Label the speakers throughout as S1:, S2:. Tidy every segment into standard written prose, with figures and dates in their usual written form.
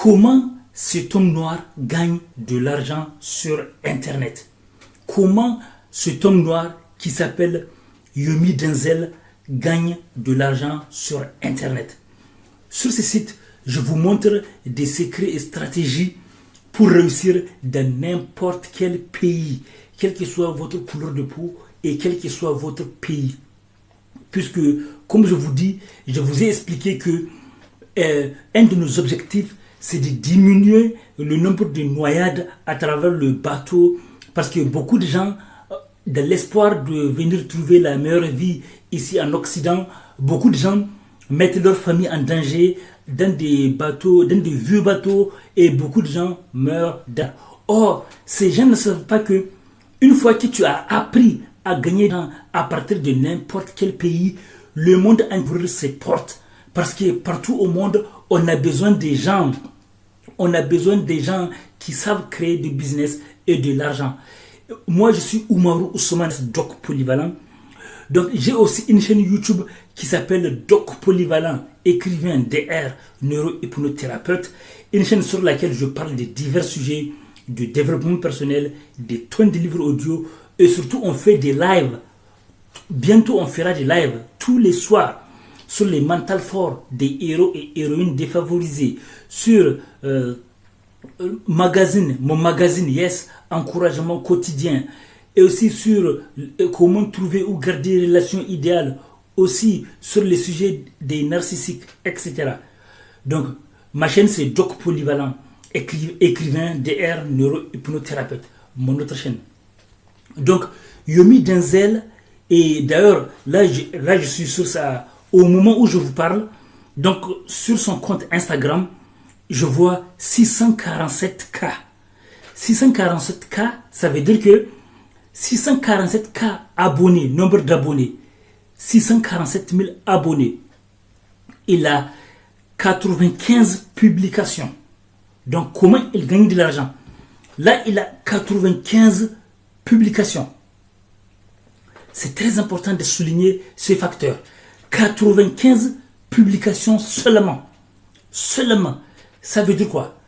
S1: Comment cet homme noir gagne de l'argent sur Internet? Comment cet homme noir qui s'appelle Yomi Denzel gagne de l'argent sur Internet? Sur ce site, je vous montre des secrets et stratégies pour réussir dans n'importe quel pays, quelle que soit votre couleur de peau et quel que soit votre pays. Puisque, comme je vous dis, je vous ai expliqué que un de nos objectifs, c'est de diminuer le nombre de noyades à travers le bateau, parce que beaucoup de gens, dans l'espoir de venir trouver la meilleure vie ici en Occident, beaucoup de gens mettent leur famille en danger dans des bateaux, dans des vieux bateaux, et beaucoup de gens meurent. Or, ces gens ne savent pas que une fois que tu as appris à gagner à partir de n'importe quel pays, le monde a ouvert ses portes. Parce que partout au monde, on a besoin des gens. On a besoin des gens qui savent créer du business et de l'argent. Moi, je suis Oumarou Ousmane, Doc Polyvalent. Donc, j'ai aussi une chaîne YouTube qui s'appelle Doc Polyvalent, écrivain DR, neurohypnothérapeute. Une chaîne sur laquelle je parle de divers sujets, de développement personnel, des tonnes de livres audio. Et surtout, on fait des lives. Bientôt, on fera des lives tous les soirs sur les mental forts des héros et héroïnes défavorisés, sur mon magazine Yes, encouragement quotidien, et aussi sur comment trouver ou garder des relations idéales, aussi sur les sujets des narcissiques, etc. Donc, ma chaîne c'est Doc Polyvalent, écrivain, DR, neurohypnothérapeute, mon autre chaîne. Donc, Yomi Denzel, et d'ailleurs, là je suis sur ça, au moment où je vous parle, donc sur son compte Instagram, je vois 647K. 647K, ça veut dire que 647K abonnés, nombre d'abonnés, 647 000 abonnés. Il a 95 publications. Donc comment il gagne de l'argent? Là, il a 95 publications. C'est très important de souligner ce facteur. 95 publications seulement. Seulement. Ça veut dire quoi?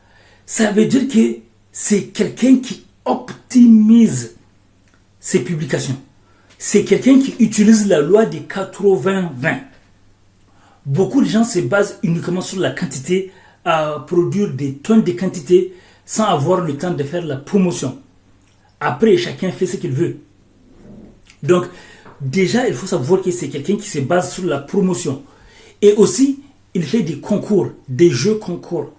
S1: Ça veut dire que c'est quelqu'un qui optimise ses publications. C'est quelqu'un qui utilise la loi des 80-20. Beaucoup de gens se basent uniquement sur la quantité à produire des tonnes de quantités sans avoir le temps de faire la promotion. Après, chacun fait ce qu'il veut. Donc, déjà, il faut savoir que c'est quelqu'un qui se base sur la promotion. Et aussi, il fait des concours, des jeux concours.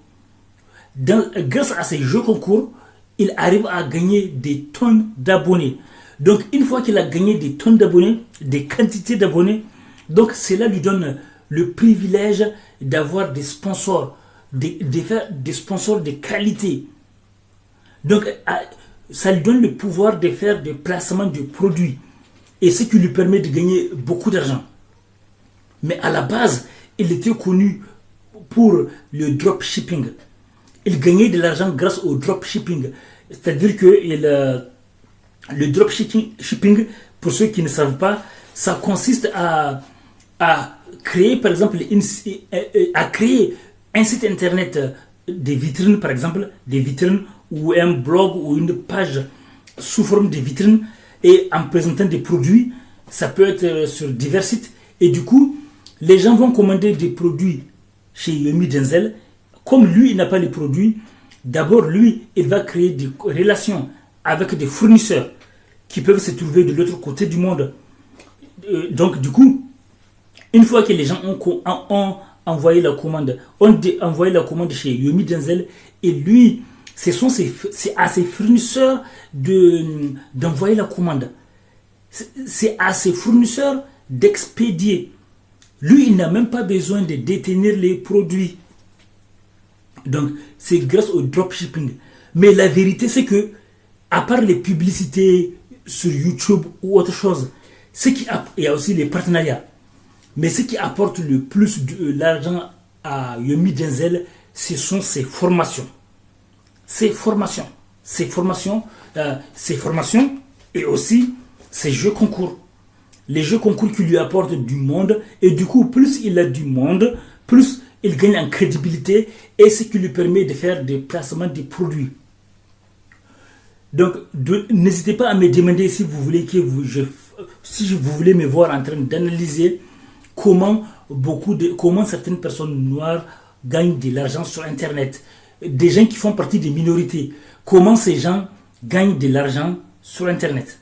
S1: Grâce à ces jeux concours, il arrive à gagner des tonnes d'abonnés. Donc, une fois qu'il a gagné des tonnes d'abonnés, des quantités d'abonnés, donc cela lui donne le privilège d'avoir des sponsors, de faire des sponsors de qualité. Donc, ça lui donne le pouvoir de faire des placements de produits. Et ce qui lui permet de gagner beaucoup d'argent. Mais à la base, il était connu pour le dropshipping. Il gagnait de l'argent grâce au dropshipping. C'est-à-dire que le dropshipping, pour ceux qui ne savent pas, ça consiste à créer, par exemple, à créer un site internet, des vitrines, par exemple, des vitrines, ou un blog ou une page sous forme de vitrine, et en présentant des produits. Ça peut être sur divers sites. Et du coup, les gens vont commander des produits chez Yomi Denzel. Comme lui, il n'a pas les produits, d'abord, lui, il va créer des relations avec des fournisseurs qui peuvent se trouver de l'autre côté du monde. Donc, du coup, une fois que les gens ont envoyé la commande, envoyé la commande chez Yomi Denzel, et lui, c'est à ses fournisseurs d'envoyer la commande. C'est à ses fournisseurs d'expédier. Lui, il n'a même pas besoin de détenir les produits. Donc, c'est grâce au dropshipping. Mais la vérité, c'est que, à part les publicités sur YouTube ou autre chose, il y a aussi les partenariats. Mais ce qui apporte le plus de l'argent à Yomi Denzel, ce sont ses formations. Ses formations et aussi ses jeux concours. Les jeux concours qui lui apportent du monde. Et du coup, plus il a du monde, plus il gagne en crédibilité et ce qui lui permet de faire des placements de produits. Donc, n'hésitez pas à me demander si vous voulez si vous voulez me voir en train d'analyser comment certaines personnes noires gagnent de l'argent sur Internet. Des gens qui font partie des minorités. Comment ces gens gagnent de l'argent sur Internet.